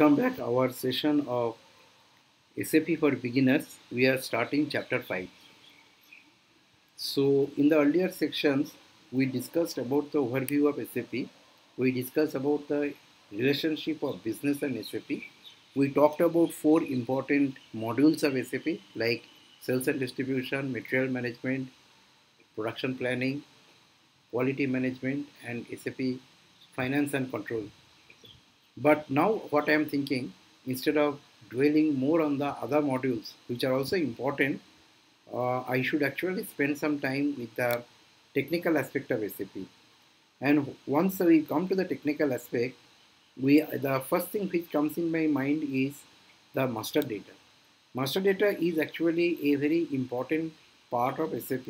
Welcome back our session of SAP for beginners. We are starting chapter 5. So in the earlier sections we discussed about the overview of SAP. We discussed about the relationship of business and SAP. We talked about four important modules of SAP like sales and distribution, material management, production planning, quality management and SAP finance and control. But now what I am thinking, instead of dwelling more on the other modules, which are also important, I should actually spend some time with the technical aspect of SAP. And once we come to the technical aspect, the first thing which comes in my mind is the master data. Master data is actually a very important part of SAP.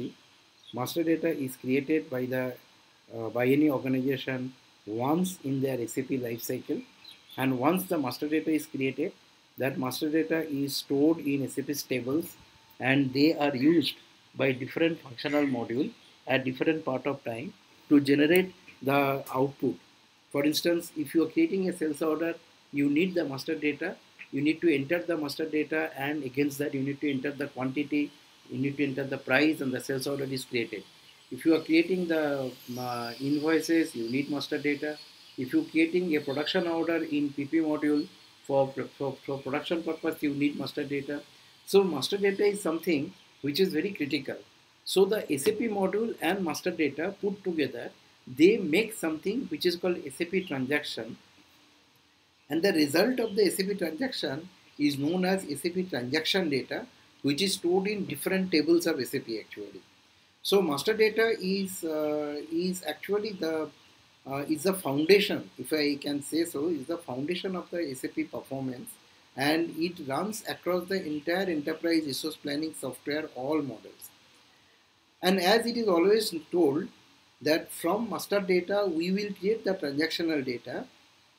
Master data is created by any organization once in their SAP lifecycle, and once the master data is created, that master data is stored in SAP tables, and they are used by different functional module at different part of time to generate the output. For instance, if you are creating a sales order, you need the master data. You need to enter the master data, and against that you need to enter the quantity, you need to enter the price, and the sales order is created. If you are creating the invoices, you need master data. If you are creating a production order in PP module for production purpose, you need master data. So master data is something which is very critical. So the SAP module and master data put together, they make something which is called SAP transaction, and the result of the SAP transaction is known as SAP transaction data, which is stored in different tables of SAP actually. So master data is actually the is the foundation, if I can say so, is the foundation of the SAP performance, and it runs across the entire enterprise resource planning software, all models. And as it is always told that from master data we will create the transactional data,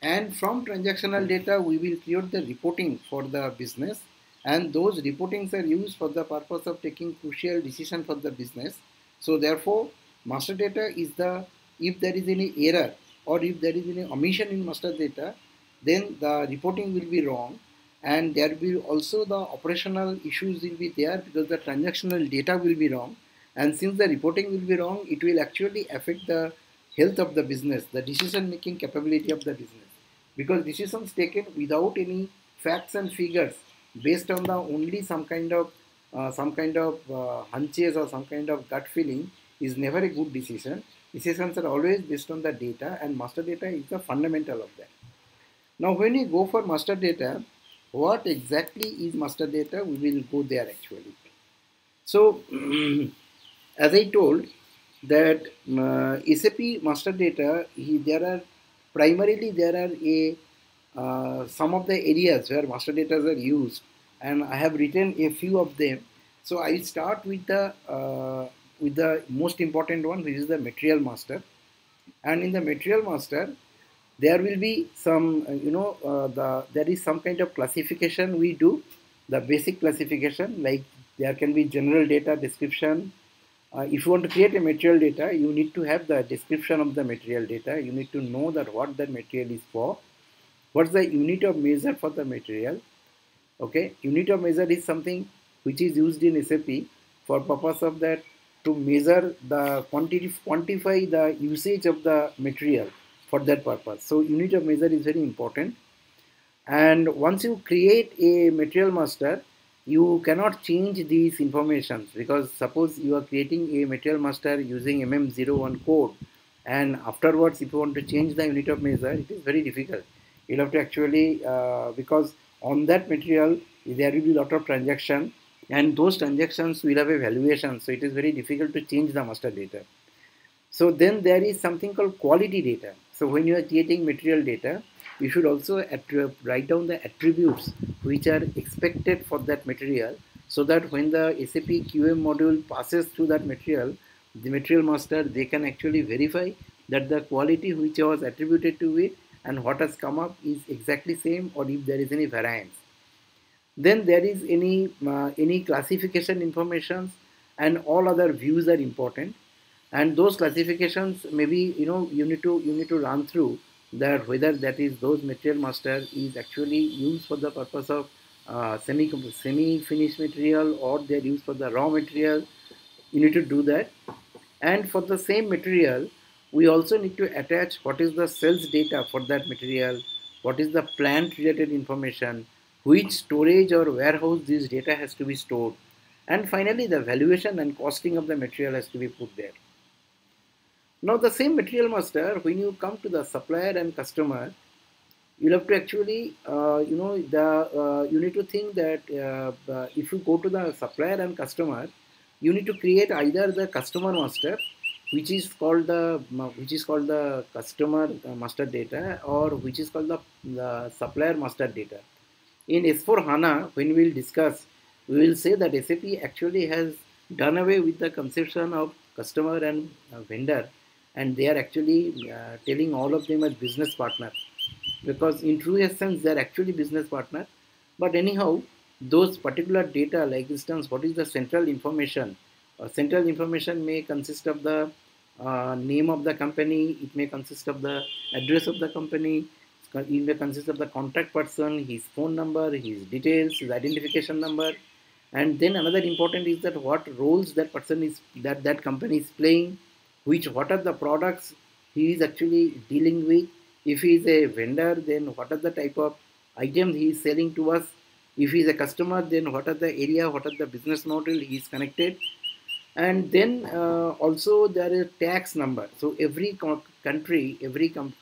and from transactional data we will create the reporting for the business, and those reportings are used for the purpose of taking crucial decision for the business. So therefore master data is the, if there is any error or if there is any omission in master data, then the reporting will be wrong, and there will also the operational issues will be there because the transactional data will be wrong, and since the reporting will be wrong, it will actually affect the health of the business, the decision making capability of the business, because decisions taken without any facts and figures, based on the only some kind of hunches or some kind of gut feeling, is never a good decision. Decisions are always based on the data, and master data is the fundamental of that. Now when we go for master data, what exactly is master data, we will go there actually. So as I told that SAP master data, there are a some of the areas where master data are used, and I have written a few of them. So I start with the most important one, which is the material master. And in the material master, there will be some there is some kind of classification we do, the basic classification, like there can be general data description. If you want to create a material data, you need to have the description of the material data. You need to know that what the material is for, what's the unit of measure for the material. Okay, unit of measure is something which is used in SAP for purpose of that, to measure the quantity, quantify the usage of the material for that purpose. So unit of measure is very important. And once you create a material master, you cannot change these informations, because suppose you are creating a material master using MM01 code, and afterwards if you want to change the unit of measure, it is very difficult. You'll have to actually because on that material there will be a lot of transaction, and those transactions will have a valuation, so it is very difficult to change the master data. So then there is something called quality data. So when you are creating material data, you should also write down the attributes which are expected for that material, so that when the SAP QM module passes through that material, the material master, they can actually verify that the quality which was attributed to it and what has come up is exactly same, or if there is any variance. Then there is any classification informations, and all other views are important, and those classifications maybe you need to run through that whether that is those material master is actually used for the purpose of semi-finished material or they're used for the raw material. You need to do that. And for the same material, we also need to attach what is the sales data for that material, what is the plant related information, which storage or warehouse this data has to be stored, and finally the valuation and costing of the material has to be put there. Now the same material master, when you come to the supplier and customer, you'll have to actually, you need to think that if you go to the supplier and customer, you need to create either the customer master, which is called the customer master data, or which is called the supplier master data. In S4 HANA, when we will discuss, we will say that SAP actually has done away with the conception of customer and vendor, and they are actually telling all of them as business partner, because in true essence they are actually business partner. But anyhow, those particular data, like instance, what is the central information? Central information may consist of the name of the company, it may consist of the address of the company, it may consist of the contact person, his phone number, his details, his identification number. And then another important is that what roles that person is, that company is playing, what are the products he is actually dealing with. If he is a vendor, then what are the type of items he is selling to us. If he is a customer, then what are the area, what are the business model he is connected. And then also there is tax number. So every country,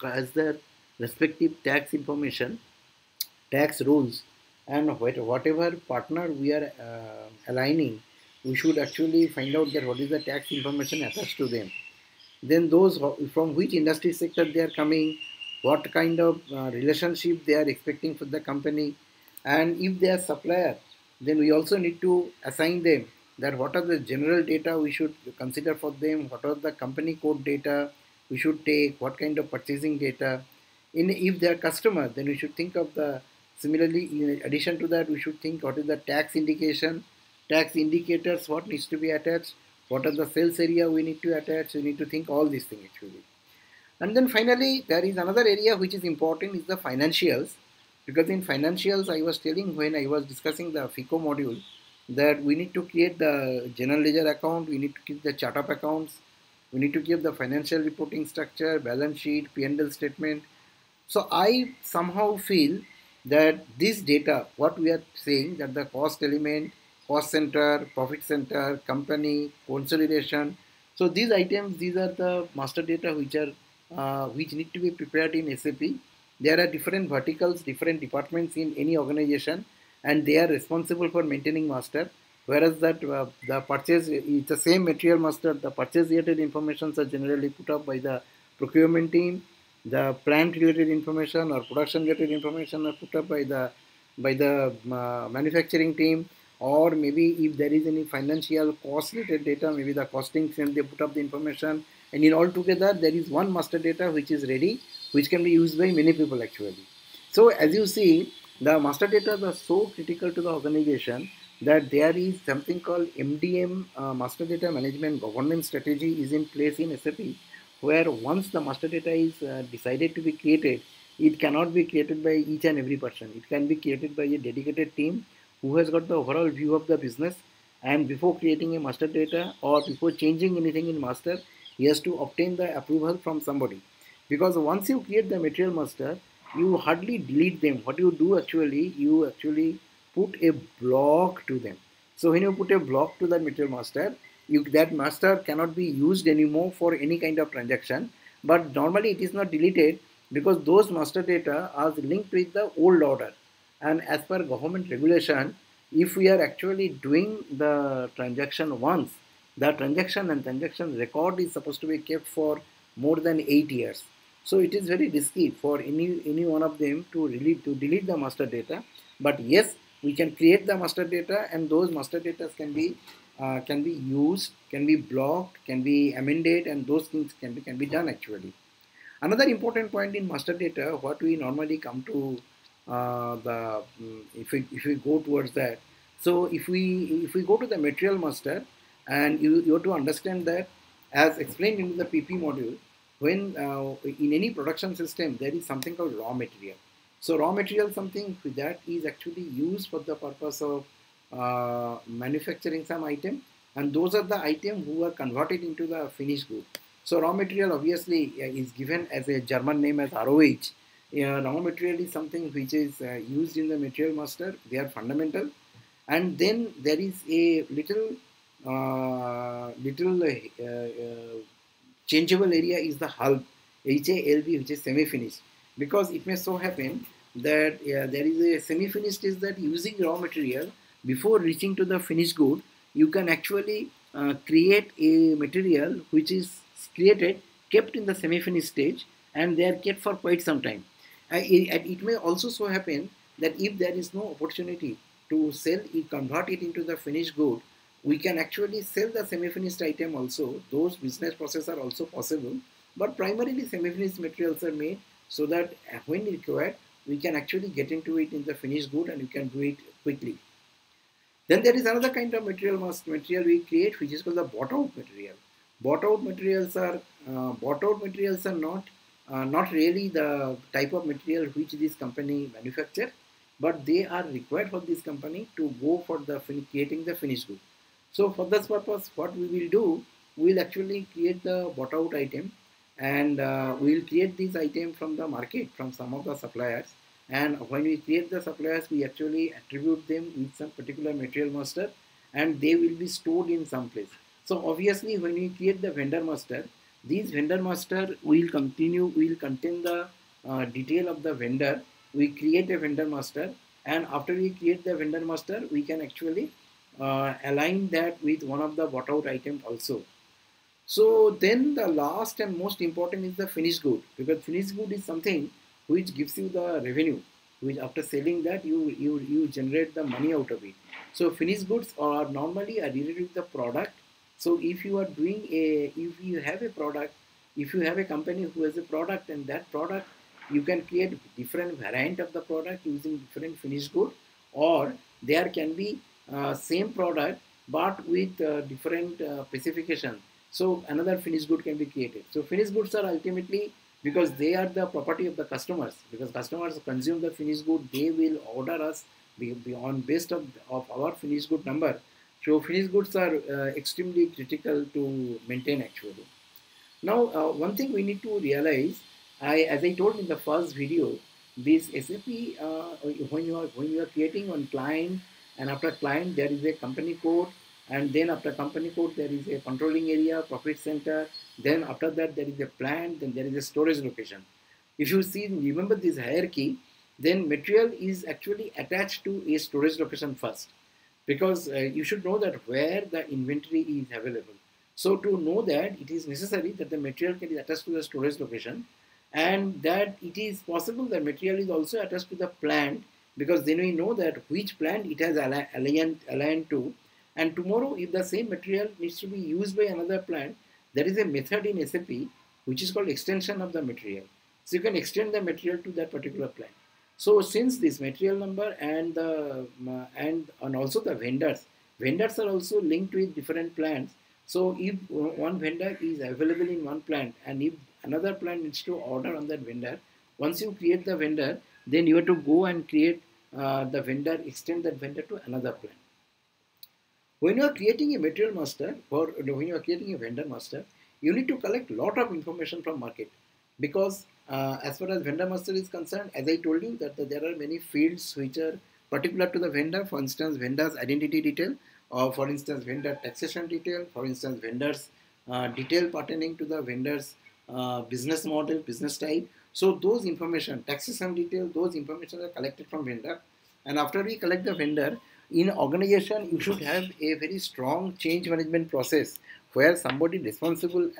has their respective tax information, tax rules, and whatever partner we are aligning, we should actually find out that what is the tax information attached to them. Then those from which industry sector they are coming, what kind of relationship they are expecting for the company, and if they are supplier, then we also need to assign them that what are the general data we should consider for them, what are the company code data we should take, what kind of purchasing data. If they are customer, then we should think of the similarly. In addition to that, we should think what is the tax indication, tax indicators, what needs to be attached, what are the sales area we need to attach. We need to think all these things actually. And then finally, there is another area which is important is the financials, because in financials I was telling when I was discussing the FICO module that we need to create the general ledger account, we need to keep the chart of accounts, we need to give the financial reporting structure, balance sheet, P&L statement. So I somehow feel that this data, what we are saying, that the cost element, cost center, profit center, company, consolidation. So these items, these are the master data which need to be prepared in SAP. There are different verticals, different departments in any organization, and they are responsible for maintaining master. Whereas that the purchase, it's the same material master. The purchase related informations are generally put up by the procurement team. The plant related information or production related information are put up by the manufacturing team, or maybe if there is any financial cost related data, maybe the costing team, they put up the information, and in all together there is one master data which is ready, which can be used by many people actually. So as you see, the master data are so critical to the organization that there is something called MDM, master data management governance strategy is in place in SAP, where once the master data is decided to be created, it cannot be created by each and every person. It can be created by a dedicated team who has got the overall view of the business, and before creating a master data or before changing anything in master, he has to obtain the approval from somebody. Because once you create the material master, you hardly delete them. What you do actually, you actually put a block to them. So when you put a block to that material master, that master cannot be used anymore for any kind of transaction. But normally it is not deleted because those master data are linked with the old order. And as per government regulation, if we are actually doing the transaction once, the transaction and transaction record is supposed to be kept for more than 8 years. So it is very risky for any one of them to delete the master data. But yes, we can create the master data, and those master data can be used, can be blocked, can be amended, and those things can be done actually. Another important point in master data, what we normally come to if we go towards that. So if we go to the material master, and you have to understand that as explained in the PP module, when in any production system there is something called raw material. So raw material something that is actually used for the purpose of manufacturing some item, and those are the item who are converted into the finished good. So raw material obviously is given as a German name as ROH. Raw material is something which is used in the material master. They are fundamental, and then there is a changeable area is the HALB, HALB, which is semi-finished, because it may so happen that there is a semi-finished is that using raw material before reaching to the finished good, you can actually create a material which is created, kept in the semi-finished stage, and they are kept for quite some time. It may also so happen that if there is no opportunity to sell it, convert it into the finished good, we can actually sell the semi-finished item also. Those business processes are also possible, but primarily semi-finished materials are made so that when required, we can actually get into it in the finished good and we can do it quickly. Then there is another kind of material we create, which is called the bought-out material. Bought-out materials are not really the type of material which this company manufacture, but they are required for this company to go for the creating the finished good. So for this purpose, what we will do, we will actually create the bought out item, and we will create this item from the market, from some of the suppliers. And when we create the suppliers, we actually attribute them with some particular material master, and they will be stored in some place. So obviously, when we create the vendor master, these vendor master will contain the detail of the vendor. We create a vendor master, and after we create the vendor master, we can actually align that with one of the bought out items also. So then the last and most important is the finished good, because finished good is something which gives you the revenue, which after selling that you generate the money out of it. So finished goods are normally related with the product. So if you are doing if you have a product, if you have a company who has a product, and that product you can create different variant of the product using different finished good, or there can be same product but with different specification. So another finished good can be created. So finished goods are ultimately, because they are the property of the customers, because customers consume the finished good, they will order us beyond based of our finished good number. So finished goods are extremely critical to maintain actually. Now, one thing we need to realize, as I told in the first video, this SAP, when you are creating one client, and after client there is a company code, and then after company code there is a controlling area, profit center, then after that there is a plant, then there is a storage location. If you see, remember this hierarchy, then material is actually attached to a storage location first, because you should know that where the inventory is available. So to know that, it is necessary that the material can be attached to the storage location, and that it is possible that material is also attached to the plant, because then we know that which plant it has aligned to. And tomorrow, if the same material needs to be used by another plant, there is a method in SAP which is called extension of the material. So you can extend the material to that particular plant. So since this material number and the and also the vendors are also linked with different plants. So if one vendor is available in one plant, and if another plant needs to order on that vendor, once you create the vendor, then you have to go and create the vendor, extend that vendor to another plant. When you are creating a material master, or when you are creating a vendor master, you need to collect a lot of information from market, because as far as vendor master is concerned, as I told you that there are many fields which are particular to the vendor. For instance, vendor's identity detail, or for instance, vendor taxation detail, for instance, vendor's detail pertaining to the vendor's business model, business type. So those information, taxation detail, those information are collected from vendor. And after we collect the vendor, in organization, you should have a very strong change management process where somebody responsible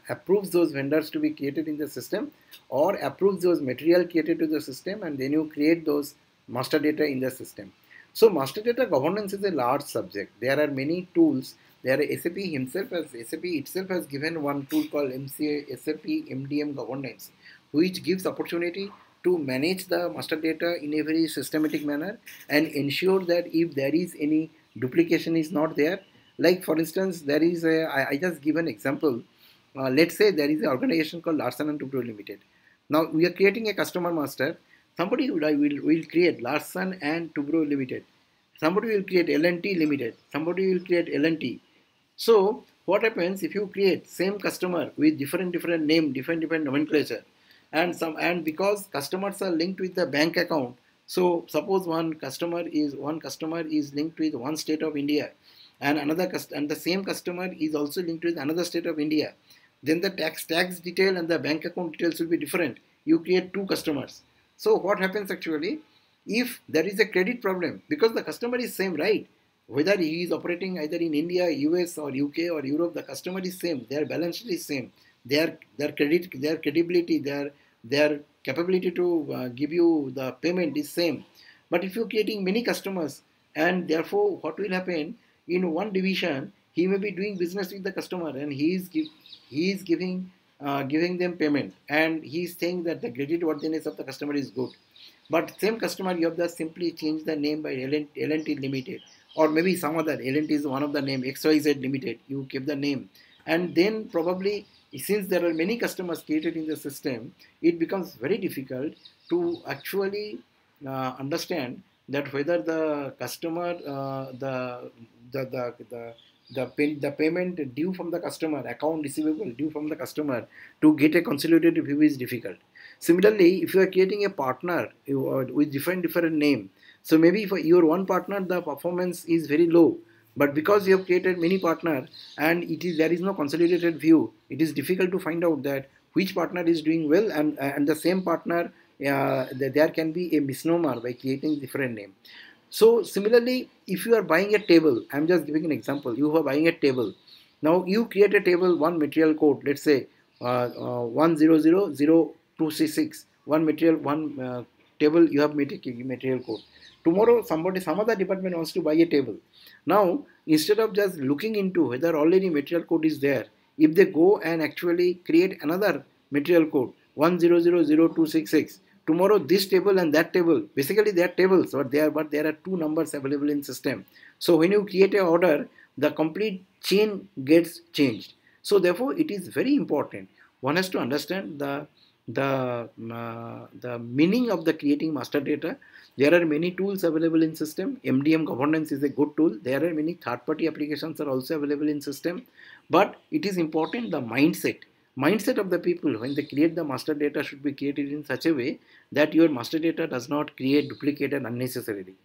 approves those vendors to be created in the system, or approves those material created to the system, and then you create those master data in the system. So master data governance is a large subject. There are many tools. There are SAP itself has given one tool called SAP MDM governance, which gives opportunity to manage the master data in a very systematic manner and ensure that if there is any duplication is not there. Like for instance, there is I just give an example. let's say there is an organization called Larsen and Toubro Limited. Now we are creating a customer master. Somebody will create Larsen and Toubro Limited. Somebody will create L&T Limited. Somebody will create L&T. So what happens if you create same customer with different name, different nomenclature, and because customers are linked with the bank account. So suppose one customer is linked with one state of India, and and the same customer is also linked with another state of India. Then the tax detail and the bank account details will be different. You create two customers. So what happens actually if there is a credit problem, because the customer is same, right? Whether he is operating either in India, US or UK or Europe, the customer is same. Their balance sheet is same. Their credibility, their capability to give you the payment is same. But if you're creating many customers, and therefore what will happen in one division, he may be doing business with the customer, and he is giving them payment, and he is saying that the credit worthiness of the customer is good. But same customer, you have just simply changed the name by L&T Limited, or maybe some other L&T is one of the name, XYZ Limited. You keep the name, and then probably since there are many customers created in the system, it becomes very difficult to actually understand that whether the customer the payment due from the customer, account receivable due from the customer, to get a consolidated view is difficult. Similarly, if you are creating a partner with different name, so maybe for your one partner the performance is very low, but because you have created many partner and there is no consolidated view, it is difficult to find out that which partner is doing well, and the same partner, there can be a misnomer by creating different name. So similarly, if you are buying a table, I'm just giving an example. You are buying a table. Now you create a table, one material code. Let's say 1000266. One material, one table. You have material code. Tomorrow, some other department wants to buy a table. Now, instead of just looking into whether already material code is there, if they go and actually create another material code 1000266, tomorrow this table and that table, basically they are tables, but there are two numbers available in system. So when you create an order, the complete chain gets changed. So therefore it is very important, one has to understand the meaning of the creating master data. There are many tools available in system. MDM governance is a good tool. There are many third-party applications are also available in system. But it is important the mindset of the people when they create the master data should be created in such a way that your master data does not create duplicated unnecessarily.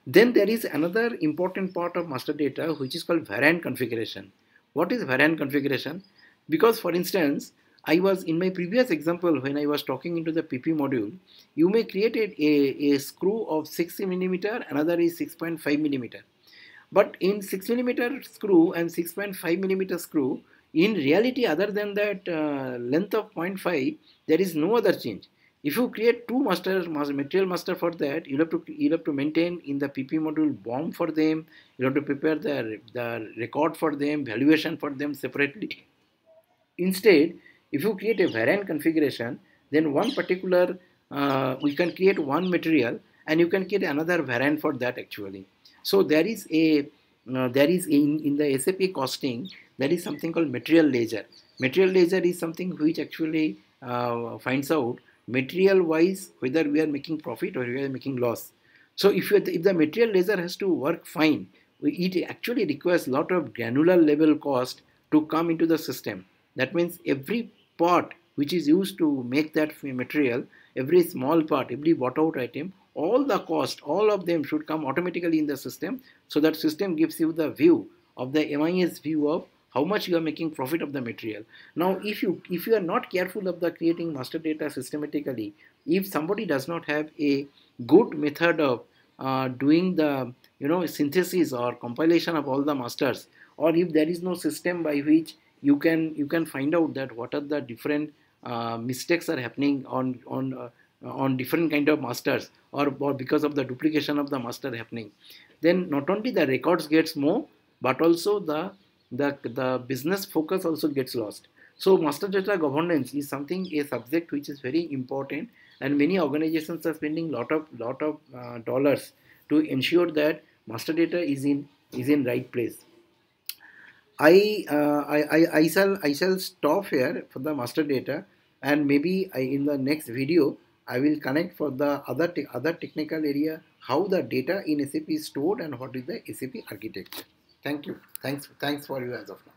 Then there is another important part of master data which is called variant configuration. What is variant configuration? Because for instance, I was in my previous example when I was talking into the PP module, you may create a screw of 6 millimeter, another is 6.5 millimeter. But in 6 millimeter screw and 6.5 millimeter screw, in reality, other than that length of 0.5, there is no other change. If you create two material master for that, you'll have to maintain in the PP module BOM for them. You have to prepare the record for them, valuation for them separately. Instead, if you create a variant configuration, then one particular we can create one material and you can create another variant for that actually. So there is in the SAP costing, there is something called material ledger. Material ledger is something which actually finds out material wise whether we are making profit or we are making loss. So if the material ledger has to work fine, it actually requires a lot of granular level cost to come into the system. That means every part which is used to make that material, every small part, every bought out item, all the cost, all of them should come automatically in the system, so that system gives you the view of the MIS view of how much you are making profit of the material. Now if you are not careful of the creating master data systematically, if somebody does not have a good method of doing the synthesis or compilation of all the masters, or if there is no system by which you can find out that what are the different mistakes are happening on different kind of masters, or because of the duplication of the master happening, then not only the records gets more, but also the business focus also gets lost. So master data governance is a subject which is very important, and many organizations are spending lot of dollars to ensure that master data is in right place. I shall stop here for the master data, and maybe in the next video I will connect for the other technical area, how the data in SAP is stored and what is the SAP architecture. Thank you. Thanks for you as of now.